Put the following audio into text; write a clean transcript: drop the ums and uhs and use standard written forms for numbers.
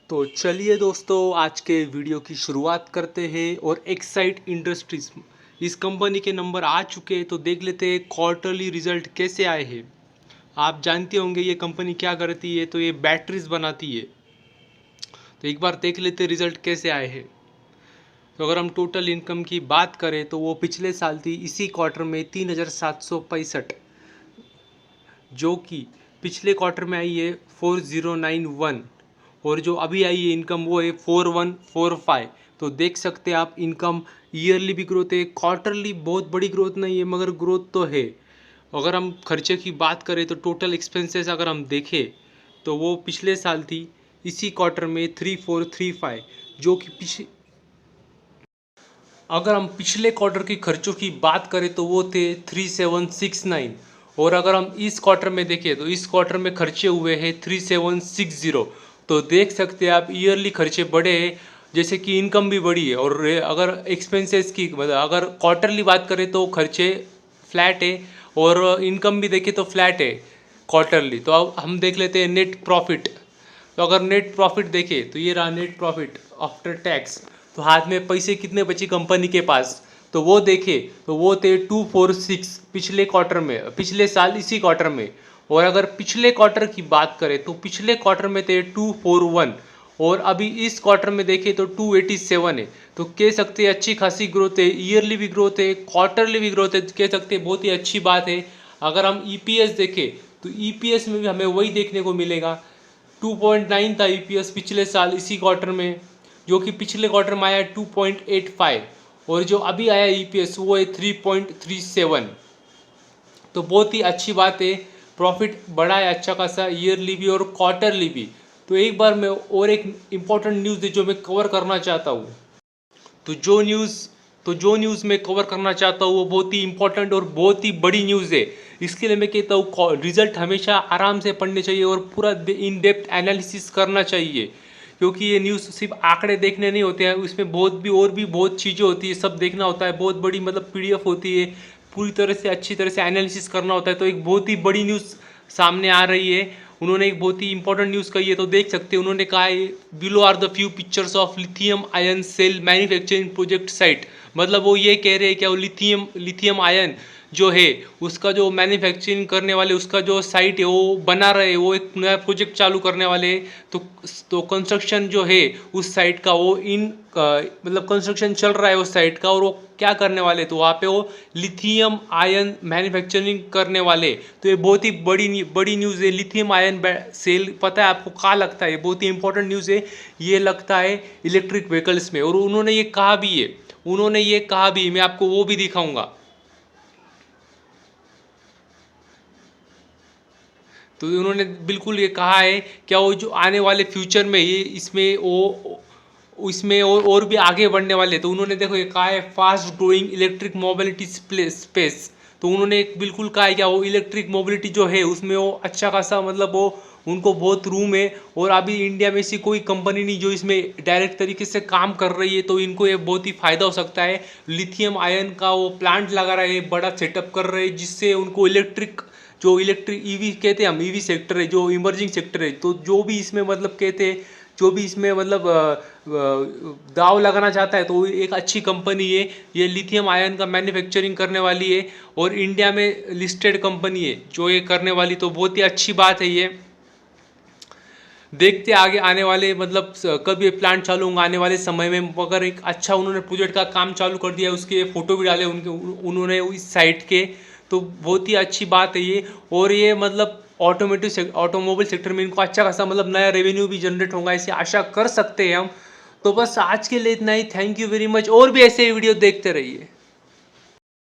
तो चलिए दोस्तों, आज के वीडियो की शुरुआत करते हैं। और एक्साइड इंडस्ट्रीज इस कंपनी के नंबर आ चुके हैं, तो देख लेते हैं क्वार्टरली रिजल्ट कैसे आए हैं। आप जानते होंगे ये कंपनी क्या करती है, तो ये बैटरीज बनाती है। तो एक बार देख लेते हैं रिजल्ट कैसे आए हैं। तो अगर हम टोटल इनकम की बात करें तो वो पिछले साल थी इसी क्वार्टर में 3765, जो कि पिछले क्वार्टर में आई है 4091, और जो अभी आई है इनकम वो है 4145। तो देख सकते हैं आप, इनकम ईयरली भी ग्रोथ है, क्वार्टरली बहुत बड़ी ग्रोथ नहीं है मगर ग्रोथ तो है। अगर हम खर्चे की बात करें तो टोटल एक्सपेंसेस अगर हम देखें तो वो पिछले साल थी इसी क्वार्टर में 3435, जो कि अगर हम पिछले क्वार्टर की खर्चों की बात करें तो वो थे 3769। और अगर हम इस क्वार्टर में देखें तो इस क्वार्टर में खर्चे हुए हैं 3760। तो देख सकते हैं आप, ईयरली खर्चे बढ़े हैं, जैसे कि इनकम भी बढ़ी है। और अगर एक्सपेंसेस की मतलब अगर क्वार्टरली बात करें तो खर्चे फ्लैट है, और इनकम भी देखें तो फ्लैट है क्वार्टरली। तो अब हम देख लेते हैं नेट प्रॉफिट। तो अगर नेट प्रॉफिट देखें तो ये रहा नेट प्रॉफिट आफ्टर टैक्स। तो हाथ में पैसे कितने बची कंपनी के पास, तो वो देखे तो वो थे 246 पिछले क्वार्टर में, पिछले साल इसी क्वार्टर में। और अगर पिछले क्वार्टर की बात करें तो पिछले क्वार्टर में थे 241, और अभी इस क्वार्टर में देखें तो 287 है। तो कह सकते हैं अच्छी खासी ग्रोथ है, ईयरली भी ग्रोथ है, क्वार्टरली भी ग्रोथ है, कह सकते हैं बहुत ही अच्छी बात है। अगर हम ईपीएस देखें तो ईपीएस में भी हमें वही देखने को मिलेगा। 2.9 था ईपीएस पिछले साल इसी क्वार्टर में, जो कि पिछले क्वार्टर में आया 2.85, और जो अभी आया ईपीएस वो है 3.37। तो बहुत ही अच्छी बात है, प्रॉफिट बढ़ा है अच्छा खासा, ईयरली भी और क्वार्टरली भी। तो एक बार मैं और एक इम्पॉर्टेंट न्यूज़ है जो मैं कवर करना चाहता हूँ। तो जो न्यूज़ मैं कवर करना चाहता हूँ वो बहुत ही इंपॉर्टेंट और बहुत ही बड़ी न्यूज़ है। इसके लिए मैं कहता हूँ रिजल्ट हमेशा आराम से पढ़ने चाहिए और पूरा इन डेप्थ एनालिसिस करना चाहिए, क्योंकि ये न्यूज़ सिर्फ आंकड़े देखने नहीं होते हैं, उसमें भी बहुत चीज़ें होती है, सब देखना होता है। बहुत बड़ी मतलब पीडीएफ होती है, पूरी तरह से अच्छी तरह से एनालिसिस करना होता है। तो एक बहुत ही बड़ी न्यूज़ सामने आ रही है, उन्होंने एक बहुत ही इंपॉर्टेंट न्यूज़ कही है। तो देख सकते हैं उन्होंने कहा है, below are the few pictures of lithium ion cell manufacturing project site. मतलब वो ये कह रहे हैं कि वो लिथियम आयन जो है उसका जो मैन्युफैक्चरिंग करने वाले उसका जो साइट है वो बना रहे, वो एक नया प्रोजेक्ट चालू करने वाले हैं। तो कंस्ट्रक्शन जो है उस साइट का वो मतलब कंस्ट्रक्शन चल रहा है उस साइट का, और वो क्या करने वाले, तो वहाँ पे वो लिथियम आयन मैन्युफैक्चरिंग करने वाले। तो ये बहुत ही बड़ी न्यूज़ है। लिथियम आयन सेल पता है आपको कहाँ लगता है, बहुत ही इंपॉर्टेंट न्यूज़ है। ये लगता है इलेक्ट्रिक व्हीकल्स में, और उन्होंने ये कहा भी है, मैं आपको वो भी दिखाऊंगा। तो उन्होंने बिल्कुल ये कहा है, क्या वो जो आने वाले फ्यूचर में ये इसमें और भी आगे बढ़ने वाले। तो उन्होंने देखो ये कहा है fast growing electric mobility space. तो उन्होंने एक बिल्कुल कहा है क्या वो इलेक्ट्रिक मोबिलिटी जो है उसमें वो अच्छा खासा मतलब वो उनको बहुत रूम है, और अभी इंडिया में ऐसी कोई कंपनी नहीं जो इसमें डायरेक्ट तरीके से काम कर रही है। तो इनको ये बहुत ही फ़ायदा हो सकता है। लिथियम आयन का वो प्लांट लगा रहे हैं, बड़ा सेटअप कर रहे हैं, जिससे उनको इलेक्ट्रिक ईवी कहते हैं हम, ईवी सेक्टर है जो इमर्जिंग सेक्टर है। तो जो भी इसमें मतलब कहते हैं, जो भी इसमें मतलब दाव लगाना चाहता है तो एक अच्छी कंपनी है ये, लिथियम आयन का मैन्युफैक्चरिंग करने वाली है, और इंडिया में लिस्टेड कंपनी है जो ये करने वाली। तो बहुत ही अच्छी बात है ये। देखते आगे आने वाले मतलब कब ये प्लांट चालू होंगे आने वाले समय में, मगर एक अच्छा उन्होंने प्रोजेक्ट का काम चालू कर दिया है, उसके फोटो भी डाले उन्होंने इस साइट के। तो बहुत ही अच्छी बात है ये। और ये मतलब ऑटोमोबाइल सेक्टर में इनको अच्छा खासा मतलब नया रेवेन्यू भी जनरेट होगा, ऐसी आशा कर सकते हैं हम। तो बस आज के लिए इतना ही। थैंक यू वेरी मच, और भी ऐसे वीडियो देखते रहिए।